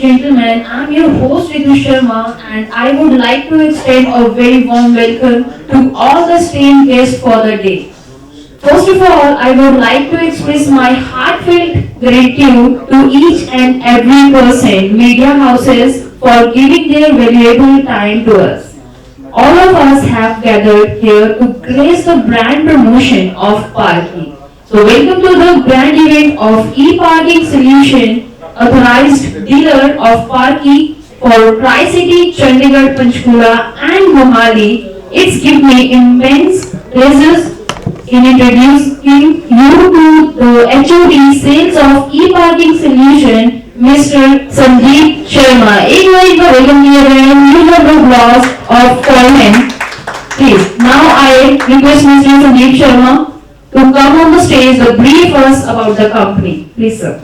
and gentlemen, I'm your host Ritu Sharma and I would like to extend a very warm welcome to all the esteemed guests for the day. First of all, I would like to express my heartfelt gratitude to each and every person, media houses, for giving their valuable time to us. All of us have gathered here to grace the brand promotion of Parky. So welcome to the grand event of e-parking solution, authorized dealer of Parky for Tri-City, Chandigarh, Panchkula and Mohali. It's given me immense pleasure in introducing you to the HOD Sales of e-parking solution, Mr. Sandeep Sharma. एक बार welcome किया जाए, huge round of applause for him. Please, now I request Mr. Sandeep Sharma to come on the stage to brief us about the company. Please, sir.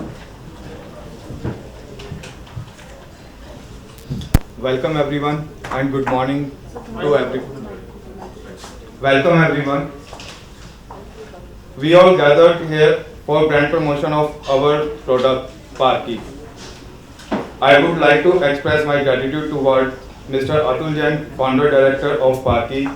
Welcome everyone and good morning to everyone. Welcome everyone. We all gathered here for brand promotion of our product Parky. I would like to express my gratitude toward Mr. Atul Jain, Founder Director of Parky,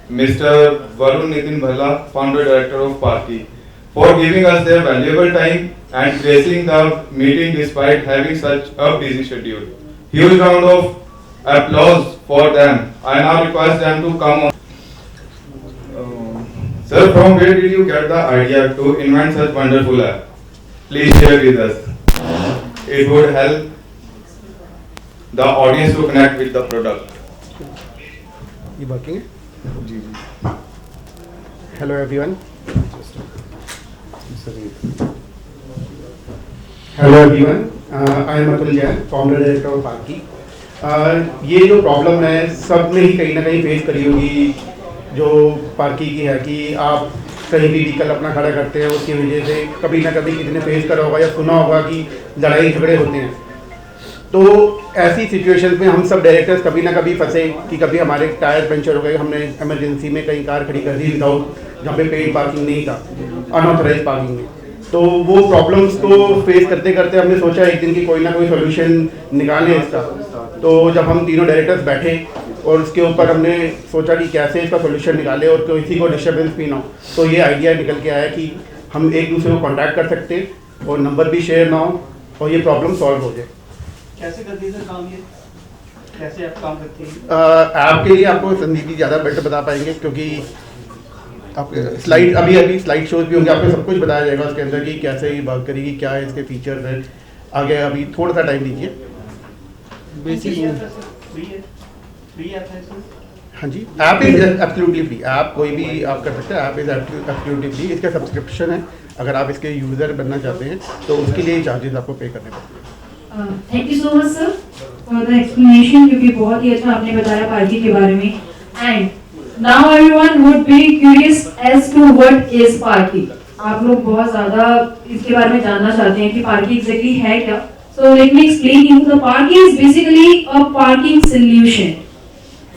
Mr. Varun Nitin Bhalla, Founder Director of Parky, for giving us their valuable time and gracing the meeting despite having such a busy schedule. Huge round of applause for them. I now request them to come on. Sir, from where did you get the idea to invent such wonderful app? Please share with us. It would help the audience to connect with the product. You working? Hello everyone. Hello everyone. I am Atul Jain, Founder Director of Parky. ये जो problem है सब ने ही कहीं ना कहीं face करी होगी, जो पार्की की है कि आप कहीं भी व्हीकल अपना खड़ा करते हैं, उसकी वजह से कभी ना कभी किसी ने फेस करा होगा या सुना होगा कि लड़ाई झगड़े होते हैं। तो ऐसी सिचुएशंस में हम सब डायरेक्टर्स कभी ना कभी फंसे कि कभी हमारे टायर पंचर हो गए, हमने इमरजेंसी में कहीं कार खड़ी कर दी विदाउट, जहाँ पे पेड पार्किंग नहीं था, अनऑथराइज पार्किंग में। तो वो प्रॉब्लम्स को फेस करते करते हमने सोचा एक दिन की कोई ना कोई सोल्यूशन निकालें इसका। तो जब हम तीनों डायरेक्टर्स बैठे और उसके ऊपर हमने सोचा कि कैसे इसका सोल्यूशन निकालें और किसी को डिस्टर्बेंस भी ना हो, तो ये आइडिया निकल के आया कि हम एक दूसरे को कांटेक्ट कर सकते हैं और नंबर भी शेयर ना हो और ये प्रॉब्लम सॉल्व हो जाए। कैसे करती है सर काम ये? कैसे आप काम करती हैं? ऐप के लिए आपको संदीप जी ज़्यादा बेटर बता पाएंगे, क्योंकि आप स्लाइड अभी स्लाइड शोज भी होंगे, आपको सब कुछ बताया जाएगा उसके अंदर कि कैसे ये वर्क करेगी, क्या है इसके फीचर्स हैं। आगे अभी थोड़ा सा टाइम दीजिए। फ्री ऐप है सर? हाँ जी, app is absolutely free. App कोई भी आप कर सकते हैं, ऐप इज एब्सोल्युटली फ्री। इसका सब्सक्रिप्शन है, अगर आप इसके यूज़र बनना चाहते हैं तो उसके लिए चार्जेस आपको पे करने पड़ते हैं। Thank you so much sir for the explanation, क्योंकि बहुत ही अच्छा आपने बताया पार्की के बारे में। And now everyone would be curious as to what is पार्की। आप लोग बहुत ज़्यादा इसके बारे में जानना चाहते हैं कि पार्की एग्जैक्टली है क्या। So let me explain you. The parking is basically a parking solution.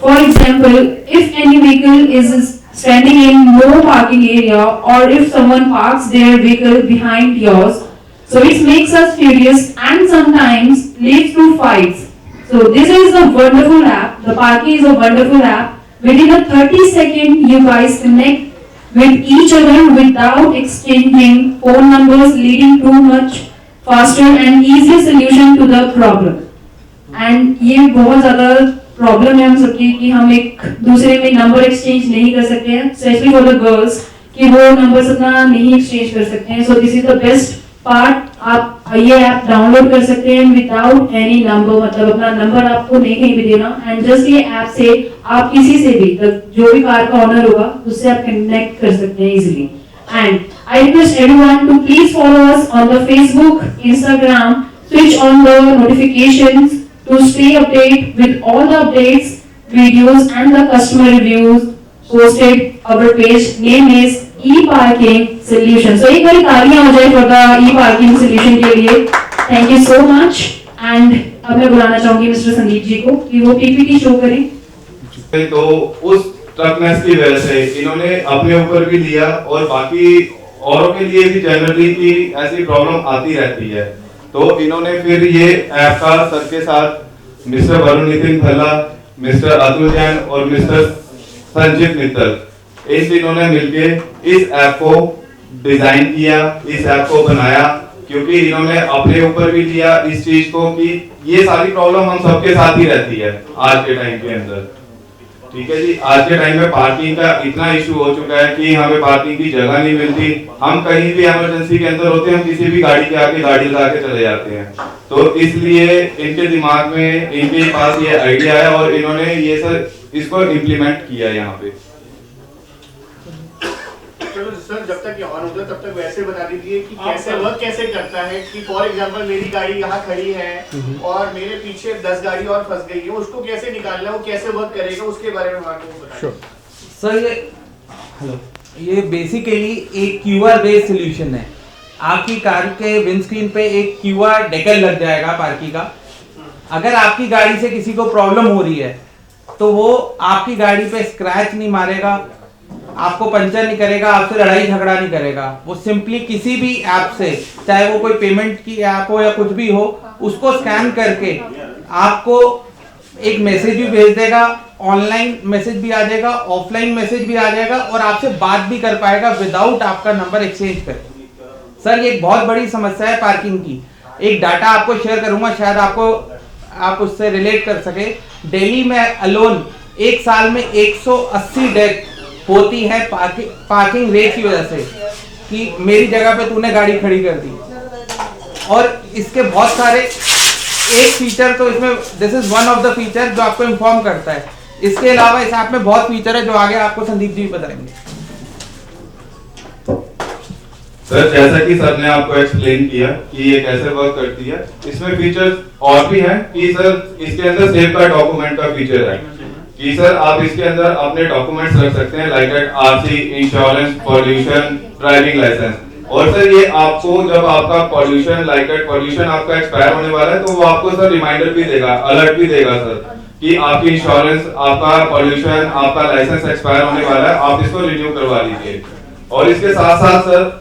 For example, if any vehicle is standing in no parking area, or if someone parks their vehicle behind yours, so it makes us furious and sometimes leads to fights. So this is a wonderful app. The Parky is a wonderful app. Within a 30-second, you guys connect with each other without exchanging phone numbers, leading too much faster and easier solution to the problem. And ये बहुत ज़्यादा problem है हम सबकी कि हम एक दूसरे में नंबर एक्सचेंज नहीं कर सकते हैं, स्पेशली फॉर द गर्ल्स कि वो नंबर्स अपना नहीं एक्सचेंज कर सकते हैं। So this is the best part. आप ये ऐप डाउनलोड कर सकते हैं विदाउट एनी नंबर, मतलब अपना नंबर आपको नहीं कहीं भी देना, एंड जस्ट ये ऐप से आप किसी से भी, जो भी कार का ऑनर होगा उससे आप कनेक्ट कर सकते हैं easily. And I request everyone to please follow us on the Facebook, Instagram, switch on the notifications to stay updated with all the updates, videos and the customer reviews posted. Our page name is e-parking solution. So एक बारी तालियां हो जाए for the e-parking solution के लिए। Thank you so much। And अब मैं बुलाना चाहूंगी मिस्टर संदीप जी को कि वो PPT शो करें। तो उस टफनेस की वजह से इन्होंने अपने ऊपर भी लिया और बाकी औरों के लिए भी जनरली की ऐसी प्रॉब्लम आती रहती है। तो इन्होंने फिर ये ऐप का सर के साथ मिस्टर वरुण नितिन भल्ला, मिस्टर अतुल जैन और मिस्टर संजीव मित्तल, इन तीनों ने मिलके इस ऐप को डिजाइन किया, इस ऐप को बनाया, क्योंकि इन्होंने अपने ऊपर भी लिया इस चीज को कि ये सारी प्रॉब्लम हम सबके साथ ही रहती है आज के टाइम के अंदर। ठीक है जी, आज के टाइम में पार्किंग का इतना इशू हो चुका है कि हमें पार्किंग की जगह नहीं मिलती। हम कहीं भी इमरजेंसी के अंदर होते हैं, हम किसी भी गाड़ी के आगे गाड़ी लगा के चले जाते हैं। तो इसलिए इनके दिमाग में, इनके पास ये आइडिया है और इन्होंने ये सर इसको इम्प्लीमेंट किया यहाँ पे। चलो सर, जब तक ये ऑन होगा तब तक वैसे बता दीजिए कि कैसे वर्क कैसे करता है। कि फॉर एग्जांपल मेरी गाड़ी यहाँ खड़ी है और मेरे पीछे 10 गाड़ी और फंस गई है, उसको कैसे निकालना है, वो कैसे वर्क करेगा, उसके बारे में आपको बताइए। सर ये बेसिकली एक QR बेस्ड सॉल्यूशन है। आपकी कार के विंडस्क्रीन पे एक QR डेकल लग जाएगा पार्किंग का। अगर आपकी गाड़ी से किसी को प्रॉब्लम हो रही है तो वो आपकी गाड़ी पे स्क्रैच नहीं मारेगा, आपको पंचर नहीं करेगा, आपसे लड़ाई झगड़ा नहीं करेगा। वो सिंपली किसी भी ऐप से, चाहे वो कोई पेमेंट की ऐप हो या कुछ भी हो, उसको स्कैन करके आपको एक मैसेज भी भेज देगा, ऑनलाइन मैसेज भी आ जाएगा, ऑफलाइन मैसेज भी आ जाएगा और आपसे बात भी कर पाएगा विदाउट आपका नंबर एक्सचेंज करे। सर ये एक बहुत बड़ी समस्या है पार्किंग की। एक डाटा आपको शेयर करूंगा, शायद आप उससे रिलेट कर सके। दिल्ली में अलोन एक साल में 180 डेथ होती है पार्किंग रेट की वजह से, कि मेरी जगह पे तूने गाड़ी खड़ी कर दी। और इसके बहुत सारे, एक फीचर तो इसमें, this is one of the feature जो आपको इन्फॉर्म करता है। इसके अलावा इस ऐप में बहुत फीचर है जो आगे आपको संदीप जी बताएंगे। सर जैसा कि सर ने आपको एक्सप्लेन किया कि ये कैसे वर्क करती है, इसमें फीचर्स और भी हैं कि सर इसके अंदर सेव का डॉक्यूमेंट का फीचर है कि सर आप इसके अंदर अपने डॉक्यूमेंट्स रख सकते हैं, like that RC, insurance, pollution, driving licence. और सर ये आपको जब आपका पॉल्यूशन, लाइक दैट पॉल्यूशन आपका एक्सपायर होने वाला है तो वो आपको सर रिमाइंडर भी देगा, अलर्ट भी देगा सर कि आपकी इंश्योरेंस, आपका पॉल्यूशन, आपका लाइसेंस एक्सपायर होने वाला है, आप इसको रिन्यू करवा लीजिए। और इसके साथ साथ सर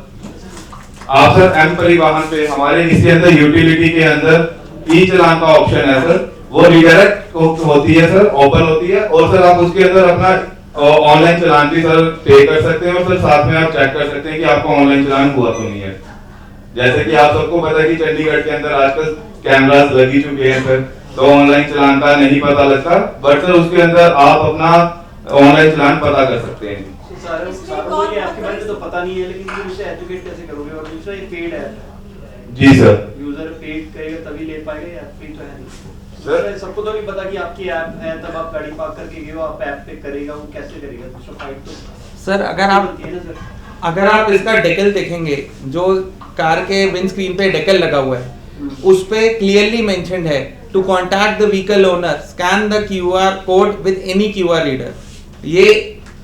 आप सर एम परिवहन पे हमारे इसके अंदर यूटिलिटी के अंदर ई चालान का ऑप्शन है सर, वो रिडायरेक्ट होती है सर, ओपन होती है और सर आप उसके अंदर अपना ऑनलाइन चालान भी सर पे कर सकते हैं और सर साथ में आप चेक कर सकते हैं कि आपका ऑनलाइन चालान हुआ तो नहीं है। जैसे कि आप सबको पता है कि चंडीगढ़ के अंदर आजकल कैमरास लगी चुके हैं सर, तो ऑनलाइन चालान का नहीं पता लगता, बट सर उसके अंदर आप अपना ऑनलाइन चालान पता कर सकते हैं। आपके बारे में तो पता नहीं है, लेकिन उसे एजुकेट कैसे करोगे? और दूसरा ये पेड है जी सर, यूजर पेड करेगा तभी ले पाएगा, या फ्री तो है नहीं सर। सबको तो नहीं पता कि आपकी ऐप है, तब आप गाड़ी पार्क करके गए हो, आप ऐप पे करेगा, वो कैसे करेगा? दूसरा फाइट तो सर अगर आप इसका डेकल देखेंगे, जो कार के विंड स्क्रीन पे डेकल लगा हुआ है, उस पे क्लियरली मेंशन्ड है to contact the vehicle owner, scan the QR code with any QR reader. ये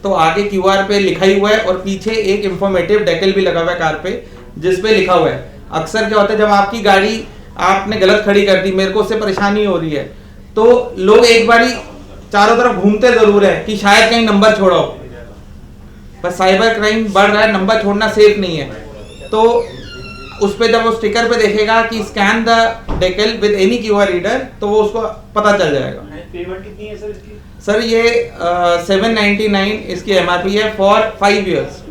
तो आगे QR पे लिखा ही हुआ है और पीछे एक इंफॉर्मेटिव डेकल भी लगा हुआ है कार पे, जिस पे लिखा हुआ है। अक्सर क्या होता है, जब आपकी गाड़ी आपने गलत खड़ी कर दी, मेरे को उससे परेशानी हो रही है, तो लोग एक बारी चारों तरफ घूमते जरूर है कि शायद कहीं नंबर छोड़ा हो, पर साइबर क्राइम बढ़ रहा है, नंबर छोड़ना सेफ नहीं है। तो उस पे जब वो स्टिकर पे देखेगा कि scan the decal with any QR reader, तो वो उसको पता चल जाएगा। पेमेंट कितनी है सर इसकी? सर ये 799 इसकी MRP है फॉर 5 इयर्स।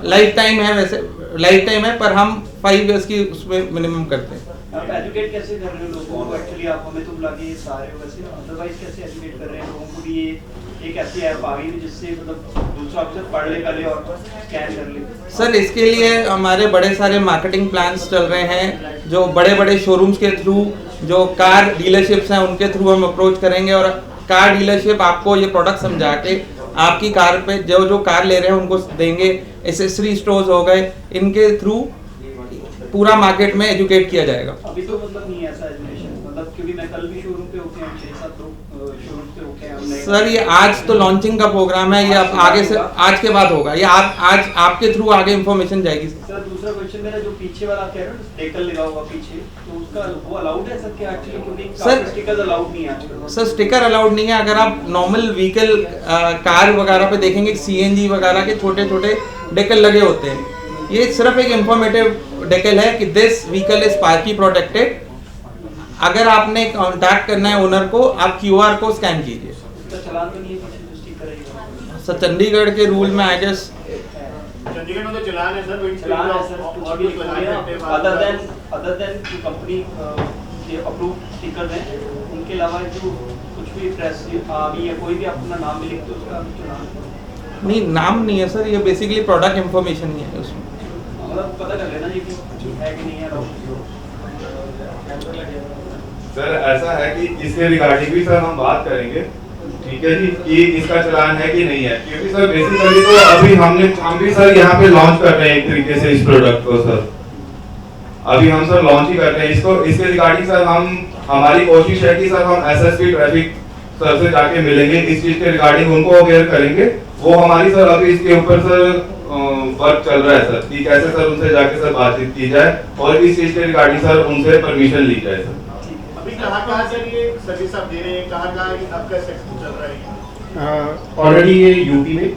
लाइफ टाइम है, वैसे लाइफ टाइम है, पर हम 5 इयर्स की उसमें मिनिमम करते हैं। आप एजुकेट कैसे कर रहे हो लोगों को? एक्चुअली आप हमें तो बुला के सारे हो, वैसे अदरवाइज कैसे एजुकेट कर रहे हैं लोगों को कि ये एक ऐसी ऐप आ गई है जिससे मतलब दूसरा अफसर पढ़ ले, कर ले और स्कैन कर ले? सर इसके लिए हमारे बड़े सारे मार्केटिंग प्लान्स चल रहे हैं, जो बड़े बड़े शोरूम्स के थ्रू, जो कार डीलरशिप्स हैं उनके थ्रू हम अप्रोच करेंगे और कार डीलरशिप आपको ये प्रोडक्ट समझा के आपकी कार पे जो कार ले रहे हैं उनको देंगे। एसेसरी स्टोर्स हो गए, इनके थ्रू पूरा मार्केट में एजुकेट किया जाएगा। अभी तो मतलब नहीं है ऐसा एजुकेशन, मतलब क्योंकि मैं कल भी शोरूम पे होके, हम 6-7 लोग शोरूम पे होके हमने सर ये आज तो लॉन्चिंग का प्रोग्राम है, ये अब आगे से आज के बाद होगा, ये आज आपके थ्रू आगे इंफॉर्मेशन जाएगी। सर दूसरा क्वेश्चन मेरा, जो पीछे वाला कह रहे हो डेकल लगा होगा पीछे, तो उसका वो अलाउड है सर क्या एक्चुअली? क्योंकि सर स्टिकर अलाउड नहीं है आजकल। सर स्टिकर अलाउड नहीं है। अगर आप नॉर्मल व्हीकल कार वगैरह पे देखेंगे, CNG वगैरह के छोटे छोटे डेकल लगे होते हैं, ये सिर्फ एक इंफॉर्मेटिव डेकल है कि दिस व्हीकल इज पार्की प्रोटेक्टेड। अगर आपने कांटेक्ट करना है ओनर को, आप QR को स्कैन कीजिए। तो चलान तो नहीं है, पीछे जो स्टिकर है सर चंडीगढ़ के रूल में आई गेस चंडीगढ़ में तो चलान है सर, चलान है सर, कुछ भी अदर देन जो कंपनी के अप्रूव स्टिकर हैं, उनके अलावा जो कुछ भी प्रेस या कोई भी अपना नाम भी लिखते हो उसका चलान नहीं, नाम नहीं है सर, ये बेसिकली प्रोडक्ट इंफॉर्मेशन ही है उसमें। मतलब पता कर लेना जी कि है कि नहीं है। सर ऐसा है कि इसके रिगार्डिंग भी सर हम बात करेंगे, ठीक है जी, कि इसका चलान है कि नहीं है, क्योंकि सर बेसिकली तो अभी हम भी सर यहाँ पे लॉन्च कर रहे हैं एक तरीके से इस प्रोडक्ट को सर। अभी हम सर लॉन्च ही कर रहे हैं इसको। इसके रिगार्डिंग सर हमारी कोशिश है कि सर हम SSP ट्रैफिक सर से जाके मिलेंगे, इस चीज के रिगार्डिंग उनको अवेयर करेंगे। वो हमारी सर अभी इसके ऊपर सर वर्क चल रहा है सर, कि कैसे सर उनसे जाके सर बातचीत की जाए और इस चीज के रिगार्डिंग सर उनसे परमिशन ली जाए सर। अभी कहाँ सर ये सर्विस आप दे रहे हैं, कहाँ आपका सेक्शन चल रहा है? ऑलरेडी ये यूपी में,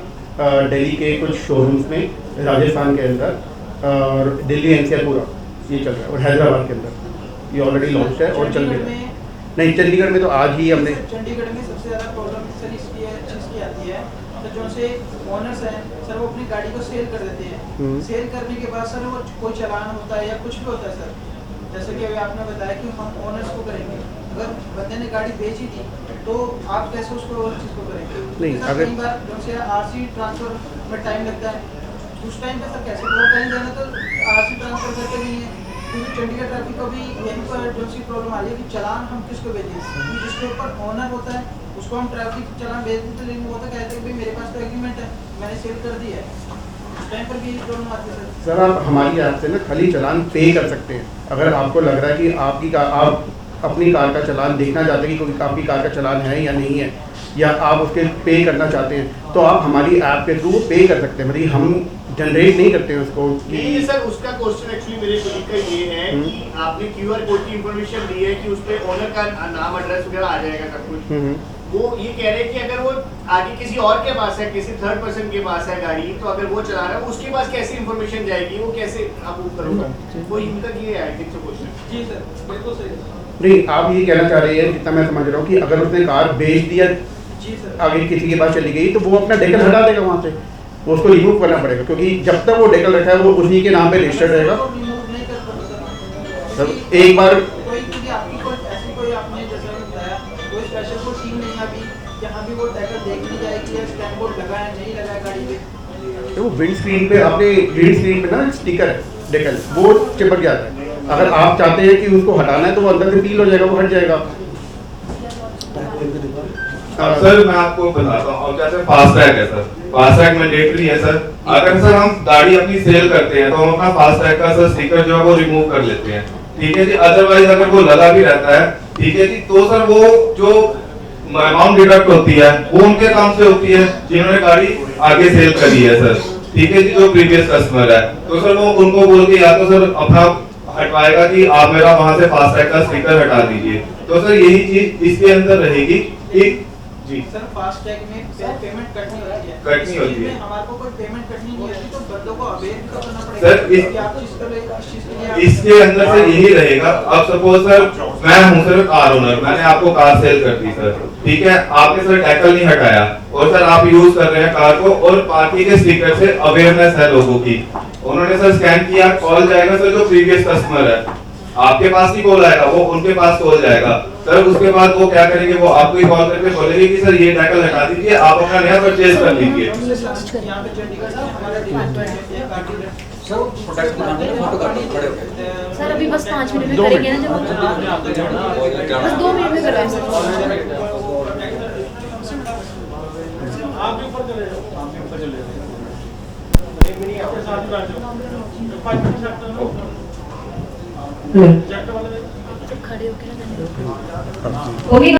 दिल्ली के कुछ शोरूम्स में, राजस्थान के अंदर और दिल्ली NCR पूरा ये चल रहा है, और हैदराबाद के अंदर ये ऑलरेडी लॉन्च है और चल भी रहा है। नहीं, चंडीगढ़ में तो आज ही हमने चंडीगढ़ में सबसे ज़्यादा प्रॉब्लम सर इसकी है, चीज़ की आती है तो जो से ओनर्स हैं सर वो अपनी गाड़ी को सेल कर देते हैं। सेल करने के बाद सर वो कोई चालान होता है या कुछ भी होता है सर, जैसे कि अभी आपने बताया कि हम ओनर्स को करेंगे, अगर बंदे ने गाड़ी बेची थी तो आप कैसे उसको और चीज़ को करेंगे? नहीं, सर अगर कई बार जो से RC ट्रांसफर में टाइम लगता है, उस टाइम पे सर कैसे वो टाइम देना तो RC ट्रांसफर करते नहीं है, क्योंकि चंडीगढ़ ट्रैफिक को भी यहीं पर जो सी प्रॉब्लम आ रही है कि चालान हम किसको भेजें, क्योंकि जिसके ऊपर ओनर होता है उसको हम ट्रैफिक चालान भेज देते, लेकिन वो तो कहते हैं कि मेरे पास तो एग्रीमेंट है, मैंने सेल कर दिया है। उस टाइम पर भी यही प्रॉब्लम आती है सर। आप हमारी ऐप से ना खाली चालान पे कर सकते हैं। अगर आपको लग रहा है कि आप अपनी कार का चालान देखना चाहते हैं कि कोई आपकी कार का चालान है या नहीं है, या आप उसके पे करना चाहते हैं, तो आप हमारी ऐप के थ्रू पे कर सकते हैं। मतलब हम जनरेट नहीं करते हैं उसको नहीं सर, उसका क्वेश्चन एक्चुअली मेरे कोलीग का ये है कि आपने QR कोड की इंफॉर्मेशन दी है कि उस पे ओनर का नाम, एड्रेस वगैरह आ जाएगा सब कुछ। वो ये कह रहे हैं कि अगर वो आगे किसी और के पास है, किसी थर्ड पर्सन के पास है गाड़ी, तो अगर वो चला रहा है उसके पास कैसे इंफॉर्मेशन जाएगी, वो कैसे आप वो करोगे? वो इनका ये है आई थिंक सो क्वेश्चन। जी सर, बिल्कुल सही। नहीं, आप ये कहना चाह रहे हैं, जितना मैं समझ रहा हूँ, कि अगर उसने कार बेच दिया, जी सर, आगे किसी के पास चली गई, तो वो अपना डेकल हटा देगा वहाँ से, वो उसको रिमूव करना पड़ेगा, क्योंकि जब तक वो डेकल रखा है वो उन्हीं के नाम पे रजिस्टर्ड रहेगा। रिमूव नहीं कर सकते सर एक बार कोई, क्योंकि आपकी कोई ऐसी कोई आपने जैसा बताया कोई स्पेशल कोई टीम नहीं है अभी जहाँ भी वो टैकल देखने जाएगी या स्टैम्प बोर्ड लगा है नहीं लगा है गाड़ी पे। तो वो विंड स्क्रीन पे, आपने विंड स्क्रीन पे ना स्टिकर है डेकल, वो चिपक जाता है। अगर आप चाहते हैं कि उसको हटाना है तो वो अंदर से पील हो जाएगा, वो हट जाएगा। सर मैं आपको बताता हूँ, जैसे फास्टैग है सर, फास्टैग मैंडेटरी है सर। अगर सर हम गाड़ी अपनी सेल करते हैं तो हम अपना फास्टैग का सर स्टिकर जो है वो रिमूव कर लेते हैं, ठीक है जी। अदरवाइज अगर वो लगा भी रहता है, ठीक है जी, तो सर वो जो अमाउंट डिडक्ट होती है वो उनके काम से होती है जिन्होंने गाड़ी आगे सेल करी है सर, ठीक है जी, जो प्रीवियस कस्टमर है। तो सर वो उनको बोल के या तो सर अपना हटवाएगा कि आप मेरा वहां से फास्टैग का स्टिकर हटा दीजिए। तो सर यही चीज इसके अंदर रहेगी कि जी सर फास्टैग में पेमेंट कटनी होती है, कटनी होती है। हमारे को कोई पेमेंट कटनी नहीं होती, तो बंदों को अवेयर भी तो करना पड़ेगा सर, कि आप चीज के लिए इसके अंदर से यही रहेगा। अब सपोज सर मैं हूँ सर कार ओनर, मैंने आपको कार सेल कर दी सर, ठीक है, आपने सर टैकल नहीं हटाया और सर आप यूज कर रहे हैं कार को, और पार्टी के स्टिकर से अवेयरनेस है लोगों की, उन्होंने सर स्कैन किया, कॉल जाएगा सर जो प्रीवियस कस्टमर है, आपके पास नहीं कॉल आएगा, वो उनके पास कॉल जाएगा सर। उसके बाद वो क्या करेंगे, वो आपको ही कॉल करके बोलेंगे कि सर ये टैकल हटा दीजिए, आप अपना नया परचेज कर लीजिए। यहाँ पे चंडीगढ़ से हमारा डिपार्टमेंट है सर अभी बस 5 मिनट में करेंगे ना, जब बस 2 मिनट में कर रहे हैं आप भी ऊपर चले जाओ, आप भी ऊपर चले जाओ, एक मिनट आपके साथ ही बैठ जाओ, 5 मिनट सकते हो सर खड़े होकर होगी।